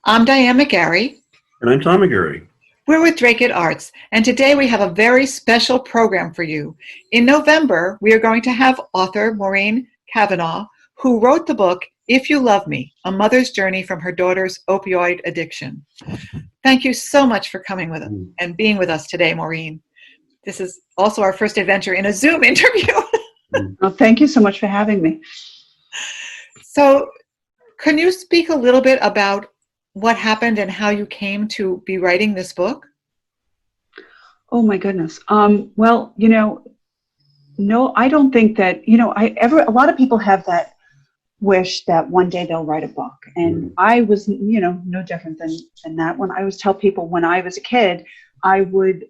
I'm Diane McGarry. And I'm Tom McGarry. We're with Dracut Arts, and today we have a very special program for you. In November, we are going to have author Maureen Cavanagh, who wrote the book, If You Love Me, A Mother's Journey from Her Daughter's Opioid Addiction. Thank you so much for coming with us and being with us today, Maureen. This is also our first adventure in a Zoom interview. Well, thank you so much for having me. So, can you speak a little bit about what happened and how you came to be writing this book? Oh my goodness. Well, no, I don't think that, a lot of people have that wish that one day they'll write a book. And I was, no different than that. When I always tell people when I was a kid, I would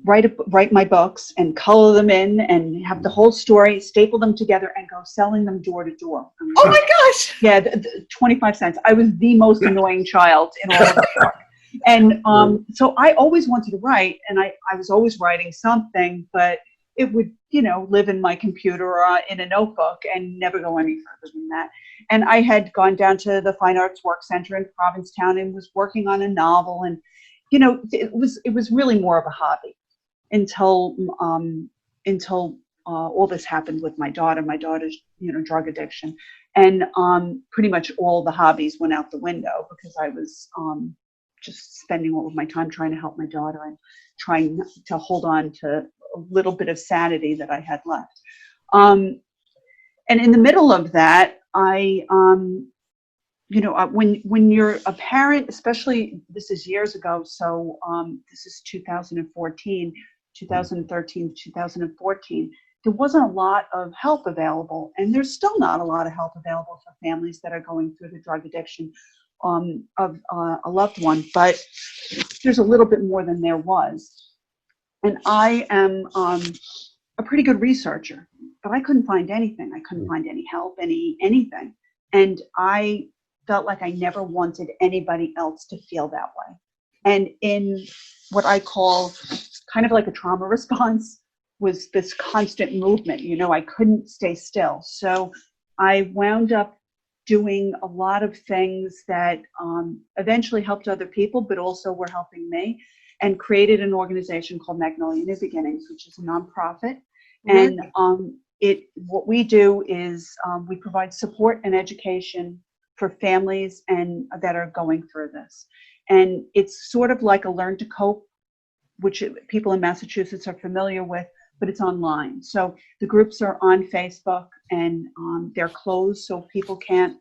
write my books and color them in and have the whole story, staple them together and go selling them door to door. Oh my gosh. Yeah, 25 cents. I was the most annoying child in all of New York. And so I always wanted to write, and I was always writing something, but it would, live in my computer or in a notebook and never go any further than that. And I had gone down to the Fine Arts Work Center in Provincetown and was working on a novel, and it was really more of a hobby until all this happened with my daughter's drug addiction, and pretty much all the hobbies went out the window because I was just spending all of my time trying to help my daughter and trying to hold on to a little bit of sanity that I had left. And in the middle of that, when you're a parent, especially this is years ago, so this is 2013, 2014, there wasn't a lot of help available, and there's still not a lot of help available for families that are going through the drug addiction of a loved one, but there's a little bit more than there was. And I am a pretty good researcher, but I couldn't find anything. I couldn't find any help, anything. And I felt like I never wanted anybody else to feel that way. And in what I call kind of like a trauma response was this constant movement. I couldn't stay still. So I wound up doing a lot of things that eventually helped other people, but also were helping me, and created an organization called Magnolia New Beginnings, which is a nonprofit. And what we do is we provide support and education for families and that are going through this. And it's sort of like a Learn to Cope, which people in Massachusetts are familiar with, but it's online. So the groups are on Facebook, and they're closed, so people can't,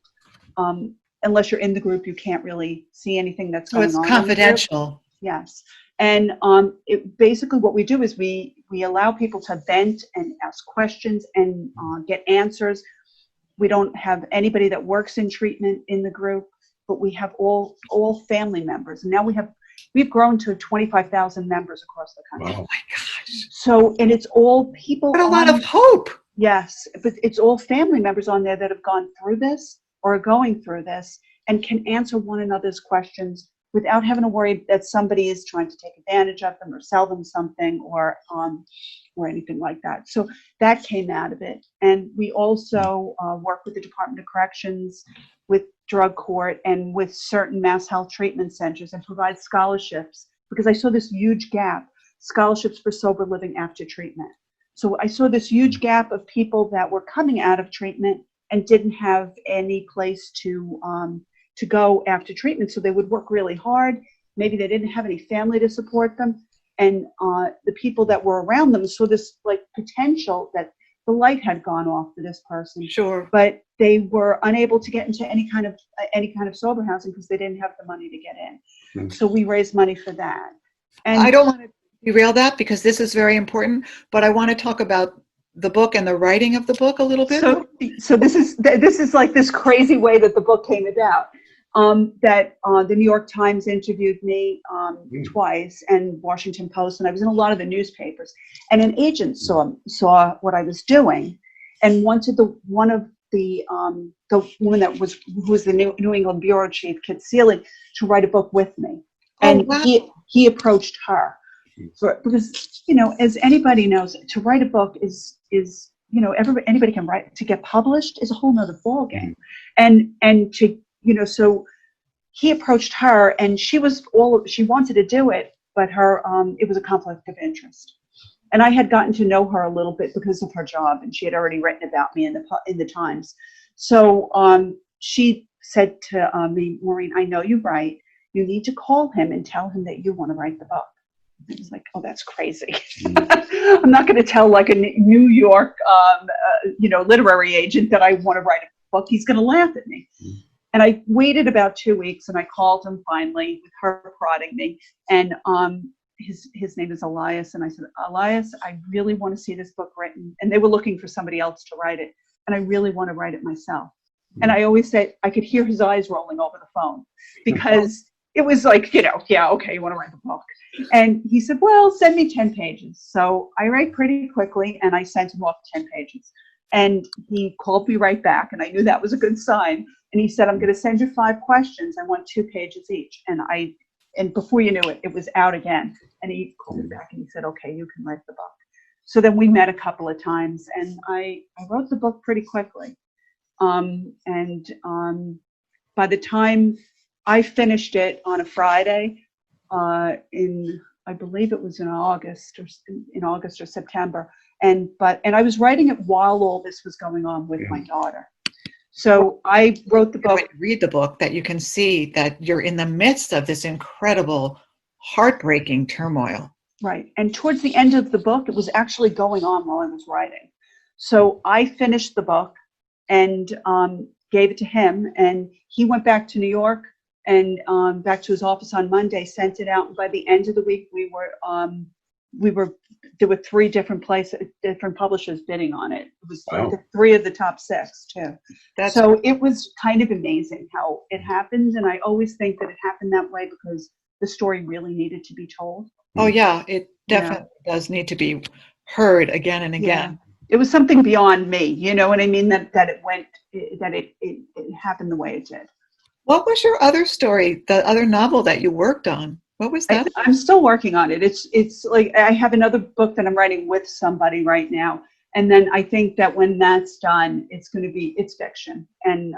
unless you're in the group, you can't really see anything that's going on. So it's confidential. Yes. And basically what we do is we allow people to vent and ask questions and get answers. We don't have anybody that works in treatment in the group, but we have all family members. And now we've grown to 25,000 members across the country. Oh my gosh. So, and it's all people. What a lot of hope. Yes, but it's all family members on there that have gone through this or are going through this and can answer one another's questions without having to worry that somebody is trying to take advantage of them or sell them something or anything like that. So that came out of it. And we also work with the Department of Corrections, with drug court, and with certain mass health treatment centers, and provide scholarships, because I saw this huge gap, scholarships for sober living after treatment. So I saw this huge gap of people that were coming out of treatment and didn't have any place to go after treatment. So they would work really hard. Maybe they didn't have any family to support them. And the people that were around them saw this like potential that the light had gone off for this person. Sure. But they were unable to get into any kind of sober housing because they didn't have the money to get in. So we raised money for that. And I don't want to derail that because this is very important, but I want to talk about the book and the writing of the book a little bit. So this is like this crazy way that the book came about. The New York Times interviewed me twice, and Washington Post, and I was in a lot of the newspapers. And an agent saw what I was doing, and wanted the woman who was the New England bureau chief, Kit Seeley, to write a book with me. And he approached her because as anybody knows, to write a book is anybody can write. To get published is a whole nother ballgame, and to so he approached her, and she wanted to do it, but it was a conflict of interest. And I had gotten to know her a little bit because of her job, and she had already written about me in the Times. So she said to me, Maureen, I know you write. You need to call him and tell him that you want to write the book. I was like, oh, that's crazy. I'm not going to tell like a New York, literary agent that I want to write a book. He's going to laugh at me. And I waited about 2 weeks, and I called him finally with her prodding me. And his name is Elias. And I said, Elias, I really want to see this book written. And they were looking for somebody else to write it. And I really want to write it myself. And I always said, I could hear his eyes rolling over the phone, because it was like, yeah, okay, you want to write the book. And he said, well, send me 10 pages. So I write pretty quickly, and I sent him off 10 pages. And he called me right back, and I knew that was a good sign. And he said, I'm going to send you 5 questions. I want 2 pages each. And before you knew it, it was out again. And he called me back, and he said, okay, you can write the book. So then we met a couple of times, and I wrote the book pretty quickly. By the time I finished it on a Friday, I believe it was in August or September, and I was writing it while all this was going on with my daughter. So I wrote the book. When you read the book, that you can see that you're in the midst of this incredible, heartbreaking turmoil. Right, and towards the end of the book, it was actually going on while I was writing. So I finished the book and gave it to him, and he went back to New York and back to his office on Monday, sent it out, and by the end of the week there were 3 different publishers bidding on it. It was like 3 of the top 6 too. So it was kind of amazing how it happened, and I always think that it happened that way because the story really needed to be told. Oh yeah, it definitely does need to be heard again and again. Yeah. It was something beyond me, you know what I mean? That it happened the way it did. What was your other story, the other novel that you worked on? What was that? I'm still working on it. It's like I have another book that I'm writing with somebody right now. And then I think that when that's done, it's fiction. And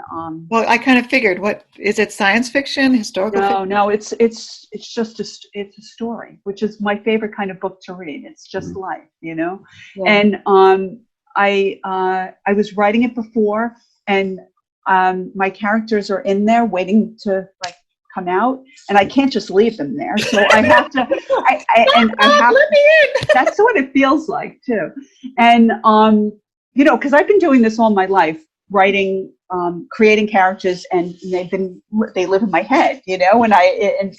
well, I kind of figured, what is it? Science fiction, historical fiction? No, it's just a story, which is my favorite kind of book to read. It's just life, you know. Yeah. And I was writing it before, and my characters are in there waiting to like come out, and I can't just leave them there. So I have to. Let me in. That's what it feels like too. And because I've been doing this all my life, writing, creating characters, and they live in my head, you know. And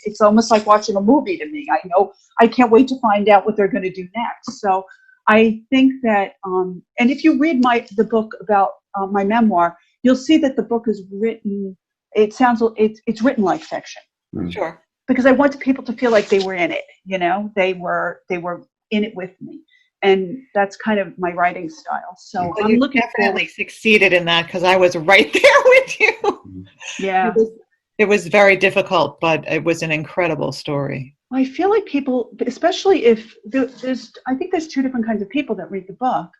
it's almost like watching a movie to me. I know I can't wait to find out what they're going to do next. So I think that, and if you read the book about my memoir, you'll see that the book is written. It's written like fiction. Sure. Because I wanted people to feel like they were in it, you know, they were in it with me. And that's kind of my writing style. So well, you definitely succeeded in that, because I was right there with you. Yeah. It was very difficult, but it was an incredible story. I feel like people, especially if I think there's 2 different kinds of people that read the book.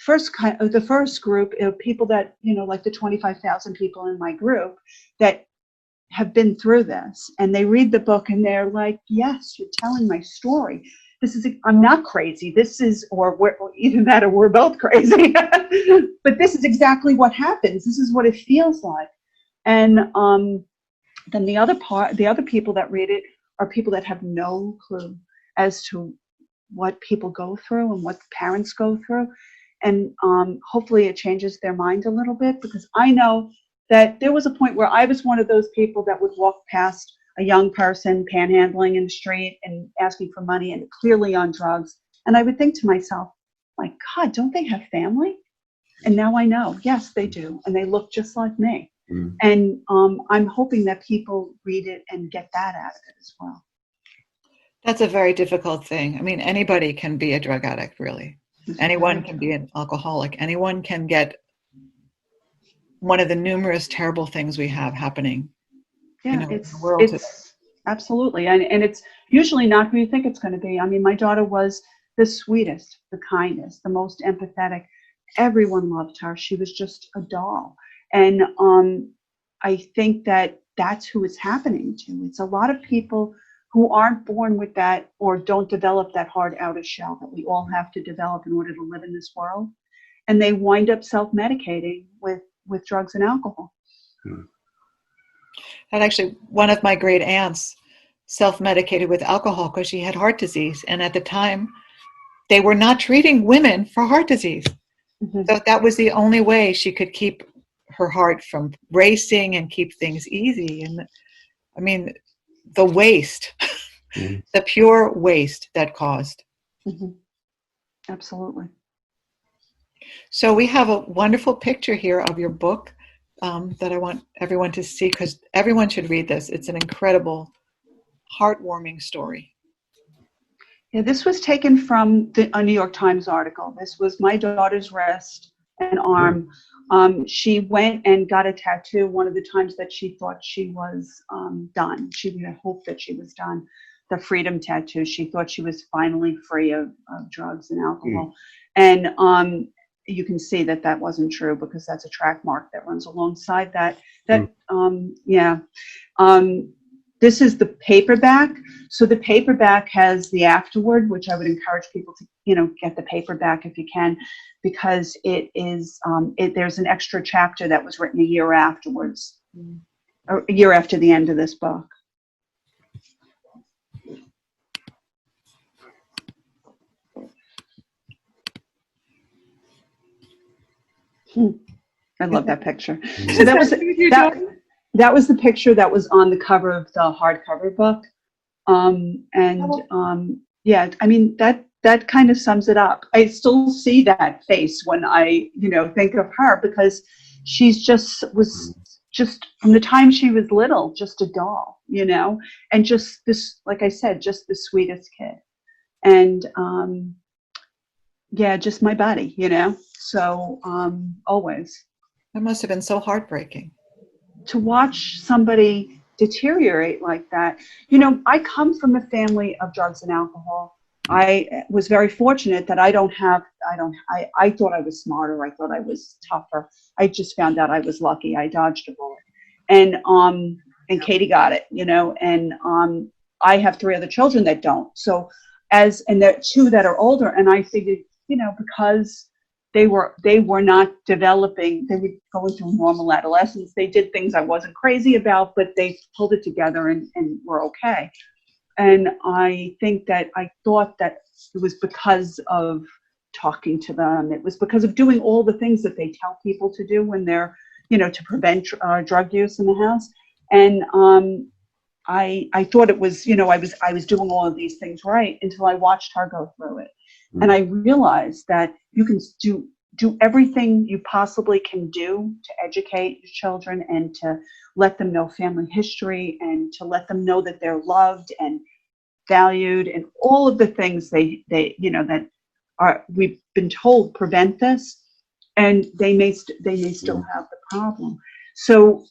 The first group of people that, you know, like the 25,000 people in my group that have been through this, and they read the book and they're like, yes, you're telling my story. I'm not crazy. Either that or we're both crazy. But this is exactly what happens. This is what it feels like. And then the other people that read it are people that have no clue as to what people go through and what parents go through. And hopefully it changes their mind a little bit, because I know that there was a point where I was one of those people that would walk past a young person panhandling in the street and asking for money and clearly on drugs. And I would think to myself, my God, don't they have family? And now I know, yes, they do. And they look just like me. Mm. And I'm hoping that people read it and get that out of it as well. That's a very difficult thing. I mean, anybody can be a drug addict, really. Anyone can be an alcoholic. Anyone can get one of the numerous terrible things we have happening. Yeah, in the world today. Absolutely. And it's usually not who you think it's going to be. I mean, my daughter was the sweetest, the kindest, the most empathetic. Everyone loved her. She was just a doll. And I think that that's who it's happening to. It's a lot of people who aren't born with that or don't develop that hard outer shell that we all have to develop in order to live in this world. And they wind up self-medicating with drugs and alcohol. And actually, one of my great aunts self-medicated with alcohol because she had heart disease. And at the time, they were not treating women for heart disease. Mm-hmm. So that was the only way she could keep her heart from racing and keep things easy. And I mean, the waste, the pure waste that caused. Mm-hmm. Absolutely. So we have a wonderful picture here of your book that I want everyone to see, because everyone should read this. It's an incredible, heartwarming story. Yeah, this was taken from a New York Times article. This was my daughter's wrist and arm. She went and got a tattoo one of the times that she thought she was done. She had hoped that she was done. The freedom tattoo. She thought she was finally free of drugs and alcohol. And you can see that that wasn't true, because that's a track mark that runs alongside that. This is the paperback. So the paperback has the afterword, which I would encourage people to, get the paperback if you can, because it is, there's an extra chapter that was written a year afterwards, or a year after the end of this book. I love that picture. So that was the picture that was on the cover of the hardcover book. Yeah, I mean, that kind of sums it up. I still see that face when I, think of her, because she's was from the time she was little, just a doll, and just this, like I said, just the sweetest kid. And, yeah, just my buddy, so, always. That must have been so heartbreaking. To watch somebody deteriorate like that. I come from a family of drugs and alcohol. I was very fortunate that I thought I was smarter. I thought I was tougher. I just found out I was lucky. I dodged a bullet. And Katie got it, and I have 3 other children that don't. So and there are 2 that are older, and I figured, because they were not developing, they were going through normal adolescence. They did things I wasn't crazy about, but they pulled it together and were okay. And I think that I thought that it was because of talking to them. It was because of doing all the things that they tell people to do when they're, to prevent drug use in the house. And I thought it was, I was doing all of these things right, until I watched her go through it. And I realized that you can do everything you possibly can do to educate your children and to let them know family history and to let them know that they're loved and valued and all of the things they that are, we've been told, prevent this, and they may still have the problem. So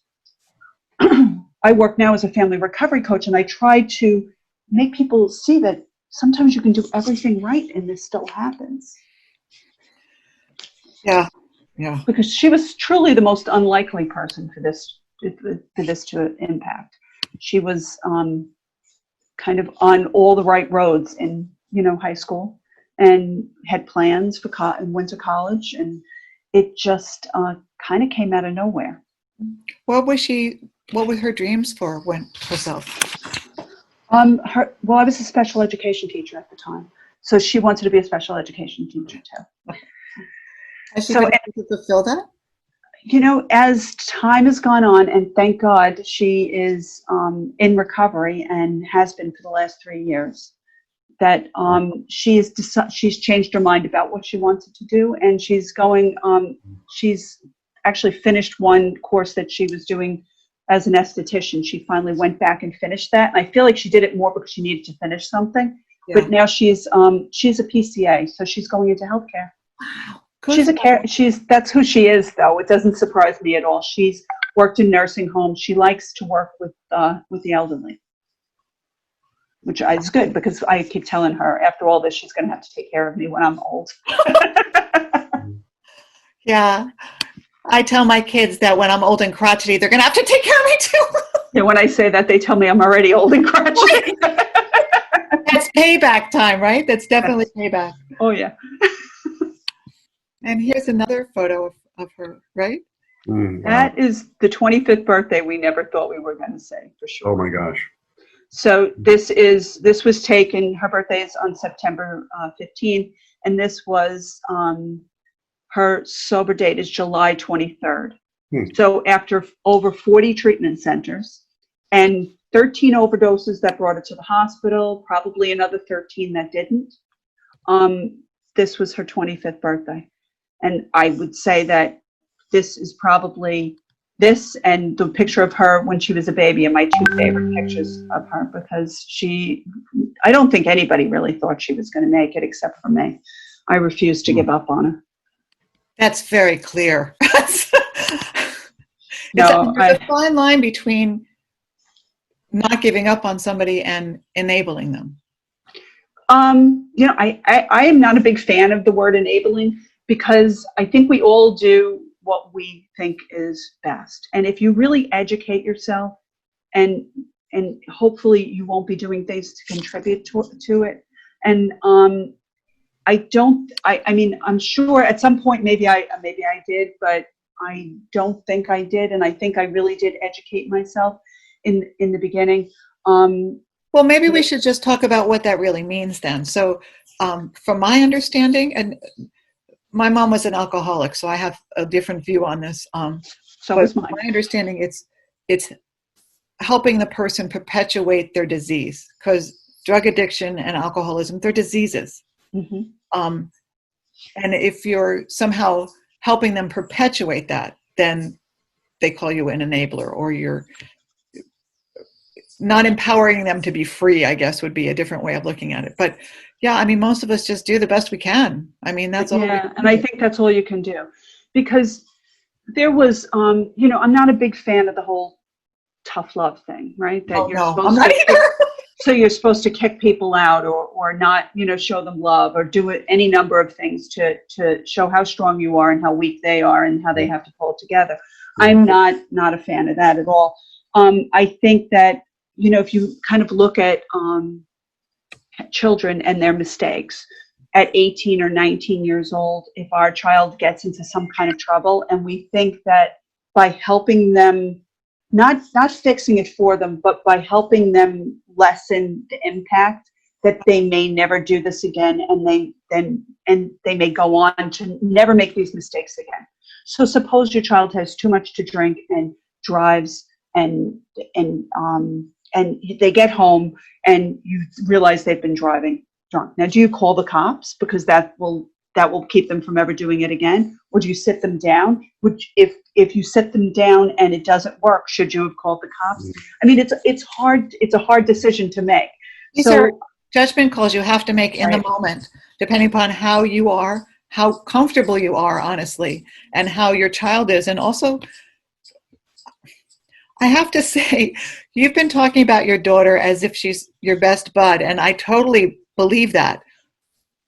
I work now as a family recovery coach, and I try to make people see that sometimes you can do everything right and this still happens. Yeah. Because she was truly the most unlikely person for this to impact. She was kind of on all the right roads in high school, and had plans for and went to college, and it just kind of came out of nowhere. What were her dreams for herself? I was a special education teacher at the time, so she wanted to be a special education teacher too. Has she been able to fulfill that? As time has gone on, and thank God she is in recovery and has been for the last 3 years, that she's changed her mind about what she wanted to do, and she's actually finished one course that she was doing as an esthetician. She finally went back and finished that. And I feel like she did it more because she needed to finish something. Yeah. But now she's a PCA, so she's going into healthcare. Wow. That's who she is, though. It doesn't surprise me at all. She's worked in nursing homes. She likes to work with the elderly, which is good, because I keep telling her after all this, she's going to have to take care of me when I'm old. Yeah. I tell my kids that when I'm old and crotchety, they're going to have to take care of me too. Yeah, when I say that, they tell me I'm already old and crutchy. That's payback time, right? That's definitely payback. Oh, yeah. And here's another photo of her, right? Wow. That is the 25th birthday we never thought we were going to say, for sure. Oh my gosh. So this was taken, her birthday is on September 15th, and this was, her sober date is July 23rd. So after over 40 treatment centers and 13 overdoses that brought her to the hospital, probably another 13 that didn't, this was her 25th birthday. And I would say that this is probably, this and the picture of her when she was a baby are my two favorite pictures of her, because I don't think anybody really thought she was going to make it except for me. I refused to give up on her. That's very clear. No, there's a fine line between not giving up on somebody and enabling them. You know, I am not a big fan of the word enabling, because I think we all do what we think is best. And if you really educate yourself, and hopefully you won't be doing things to contribute to it. And I mean, I'm sure at some point maybe I did, but I don't think I did. And I think I really did educate myself in the beginning. Well, maybe we should just talk about what that really means then. So from my understanding, and my mom was an alcoholic, so I have a different view on this. So was mine. My understanding, it's helping the person perpetuate their disease, because drug addiction and alcoholism, they're diseases. Mm-hmm. And if you're somehow helping them perpetuate that, then they call you an enabler, or you're not empowering them to be free, I guess would be a different way of looking at it. But yeah, I mean, most of us just do the best we can. I mean, that's all. Yeah, and I think that's all you can do, because there was, you know, I'm not a big fan of the whole tough love thing, right? That I'm not either. So you're supposed to kick people out, or not, you know, show them love, or do any number of things to show how strong you are and how weak they are and how they have to pull it together. I'm not a fan of that at all. I think that, you know, if you kind of look at children and their mistakes at 18 or 19 years old, if our child gets into some kind of trouble and we think that by helping them, not fixing it for them, but by helping them lessen the impact, that they may never do this again, and they may go on to never make these mistakes again. So suppose your child has too much to drink and drives, and they get home and you realize they've been driving drunk. Now, do you call the cops because that will keep them from ever doing it again? Or do you sit them down? If you sit them down and it doesn't work, should you have called the cops? I mean, it's hard. It's a hard decision to make. These are judgment calls you have to make in the moment, depending upon how you are, how comfortable you are, honestly, and how your child is. And also, I have to say, you've been talking about your daughter as if she's your best bud, and I totally believe that.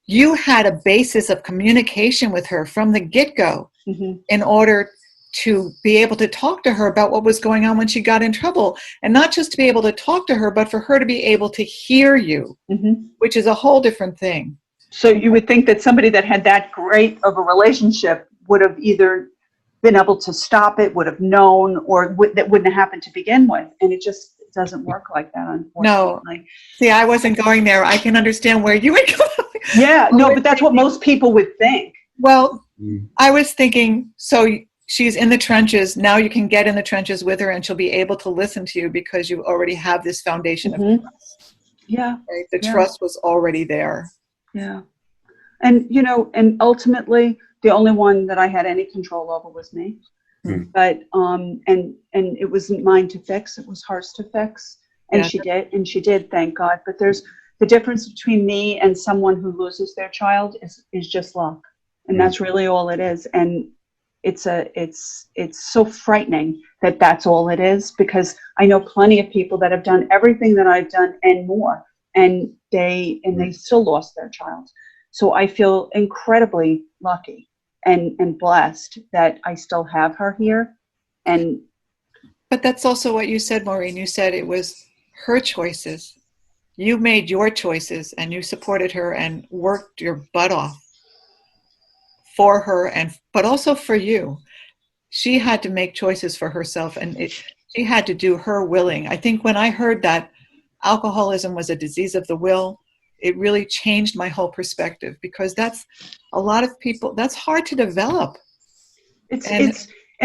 You had a basis of communication with her from the get-go in order to be able to talk to her about what was going on when she got in trouble. And not just to be able to talk to her, but for her to be able to hear you, which is a whole different thing. So you would think that somebody that had that great of a relationship would have either been able to stop it, would have known, or that wouldn't have happened to begin with. And it just doesn't work like that, unfortunately. No. See, I wasn't going there. I can understand where you would go. Yeah, no, but that's what most people would think. Well, I was thinking, so she's in the trenches. Now you can get in the trenches with her and she'll be able to listen to you because you already have this foundation of trust. Yeah. Right? The trust was already there. Yeah. And, you know, and ultimately, the only one that I had any control over was me. But, and it wasn't mine to fix. It was hers to fix. And she did, thank God. But there's the difference between me and someone who loses their child is just luck. And that's really all it is. And it's so frightening that that's all it is, because I know plenty of people that have done everything that I've done and more, and they still lost their child. So I feel incredibly lucky and blessed that I still have her here. And But that's also what you said, Maureen. You said it was her choices. You made your choices and you supported her and worked your butt off for her, but also for you. She had to make choices for herself, and she had to do her willing. I think when I heard that alcoholism was a disease of the will, it really changed my whole perspective, because that's a lot of people, that's hard to develop.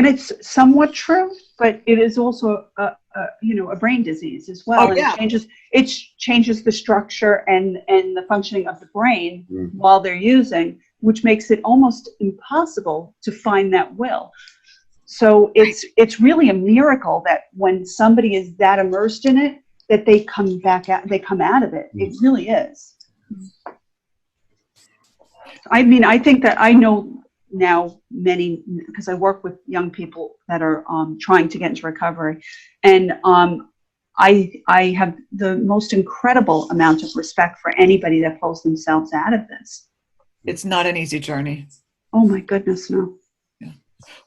It's somewhat true, but it is also a brain disease as well. Oh, yeah. And it changes the structure and the functioning of the brain while they're using, which makes it almost impossible to find that will. So it's really a miracle that when somebody is that immersed in it, that they come out of it. It really is. I mean, I think that I know now many, because I work with young people that are trying to get into recovery, and I have the most incredible amount of respect for anybody that pulls themselves out of this. It's not an easy journey. Oh my goodness, no. Yeah.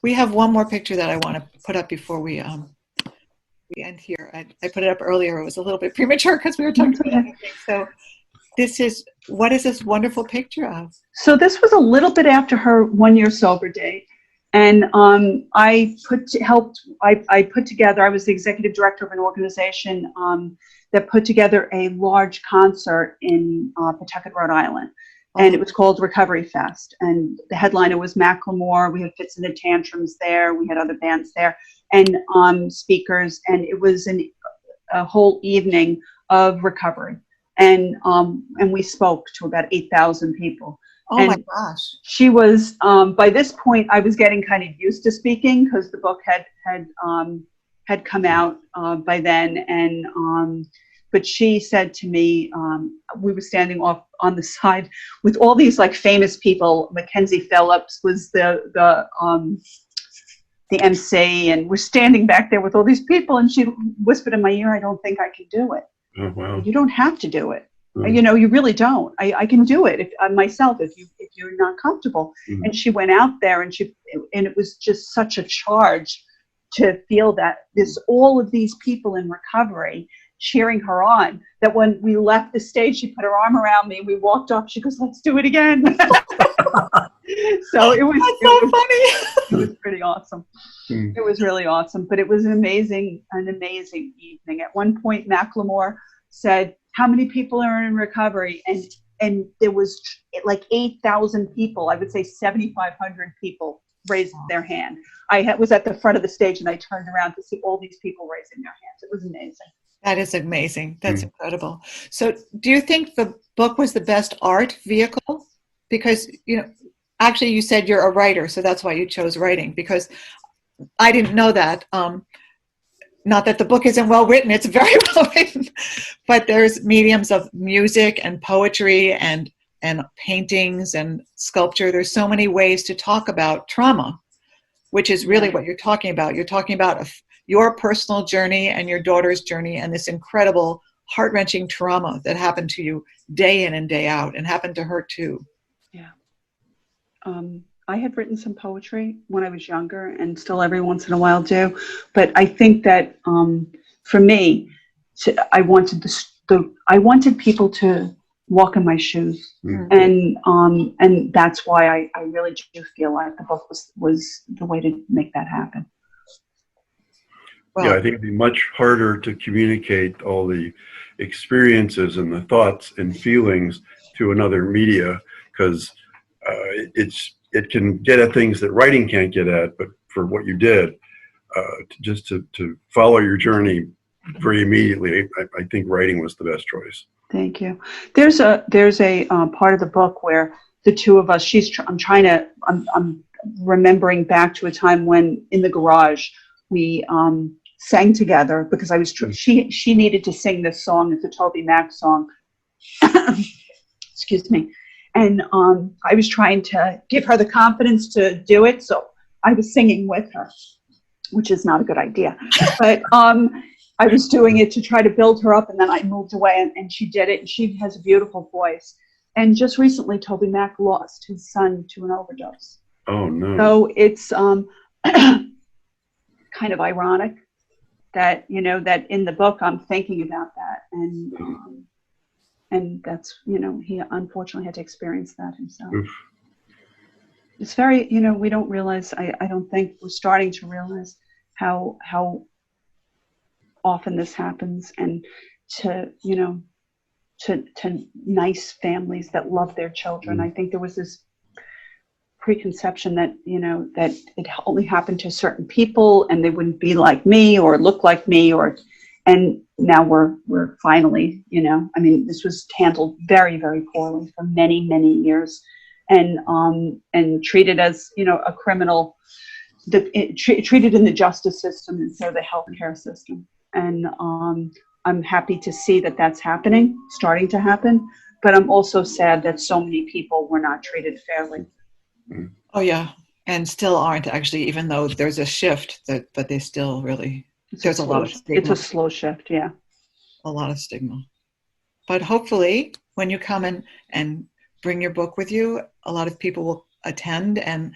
We have one more picture that I want to put up before we end here. I put it up earlier. It was a little bit premature because we were talking about everything. So what is this wonderful picture of? So this was a little bit after her 1 year sober date. And I put together, I was the executive director of an organization that put together a large concert in Pawtucket, Rhode Island. And it was called Recovery F.A.S.T. And the headliner was Macklemore. We had Fits and the Tantrums there. We had other bands there and speakers. And it was a whole evening of recovery. And we spoke to about 8,000 people. Oh, and my gosh. She was, by this point, I was getting kind of used to speaking because the book had come out by then. And but she said to me, we were standing off on the side with all these like famous people. Mackenzie Phillips was the MC, and we're standing back there with all these people. And she whispered in my ear, "I don't think I can do it." Oh, wow. You don't have to do it. You really don't. I can do it myself if you're not comfortable. And she went out there and it was just such a charge to feel that there's all of these people in recovery cheering her on, that when we left the stage, she put her arm around me, we walked off, she goes, "Let's do it again." So it was funny. It was pretty awesome. It was really awesome, but it was an amazing evening. At one point, Macklemore said, "How many people are in recovery?" And there was like 8,000 people. I would say 7,500 people raised their hand. I was at the front of the stage and I turned around to see all these people raising their hands. It was amazing. That is amazing. That's incredible. So do you think the book was the best art vehicle? Because, actually you said you're a writer, so that's why you chose writing, because I didn't know that. Not that the book isn't well written, it's very well written, but there's mediums of music and poetry and paintings and sculpture. There's so many ways to talk about trauma, which is really what you're talking about. You're talking about your personal journey and your daughter's journey and this incredible heart-wrenching trauma that happened to you day in and day out, and happened to her too. Yeah. I had written some poetry when I was younger and still every once in a while do. But I think that for me, I wanted people to walk in my shoes. And that's why I really do feel like the book was the way to make that happen. Well, yeah, I think it'd be much harder to communicate all the experiences and the thoughts and feelings to another media, because it can get at things that writing can't get at. But for what you did, to follow your journey very immediately, I think writing was the best choice. Thank you. There's a part of the book where the two of us, I'm remembering back to a time when in the garage we sang together, because she needed to sing this song. It's a Toby Mac song. Excuse me. And I was trying to give her the confidence to do it, so I was singing with her, which is not a good idea. But I was doing it to try to build her up, and then I moved away, and she did it. And she has a beautiful voice. And just recently, Toby Mac lost his son to an overdose. Oh no! So it's kind of ironic that, you know, that in the book I'm thinking about that, and that's, you know, he unfortunately had to experience that himself. Oof. It's very, you know, we don't realize, I don't think we're starting to realize how often this happens, and to, you know, to nice families that love their children. I think there was this preconception that, you know, that it only happened to certain people and they wouldn't be like me or look like me, and now we're finally, you know, I mean, this was handled very, very poorly for many, many years, and treated as, you know, a criminal, treated in the justice system instead of the healthcare system. And I'm happy to see that that's happening, starting to happen, but I'm also sad that so many people were not treated fairly. Oh yeah, and still aren't actually, even though there's a shift, but they still really, there's a lot of stigma. It's a slow shift, yeah. A lot of stigma. But hopefully when you come and bring your book with you, a lot of people will attend and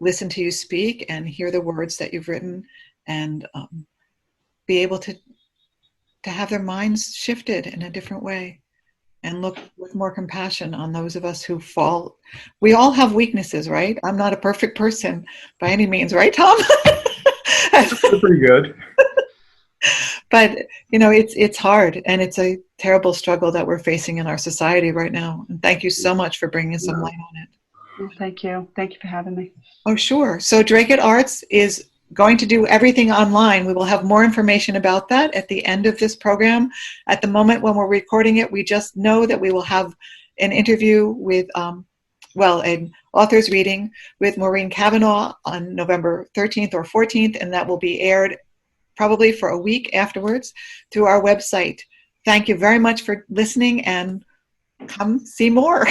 listen to you speak and hear the words that you've written, and be able to have their minds shifted in a different way, and look with more compassion on those of us who fall. We all have weaknesses, right? I'm not a perfect person by any means, right, Tom? That's pretty good. But, you know, it's hard, and it's a terrible struggle that we're facing in our society right now. And thank you so much for bringing some light on it. Well, thank you. Thank you for having me. Oh, sure. So Dracut Arts is going to do everything online. We will have more information about that at the end of this program. At the moment when we're recording it, we just know that we will have an interview with, an author's reading with Maureen Cavanagh on November 13th or 14th, and that will be aired probably for a week afterwards through our website. Thank you very much for listening, and come see more.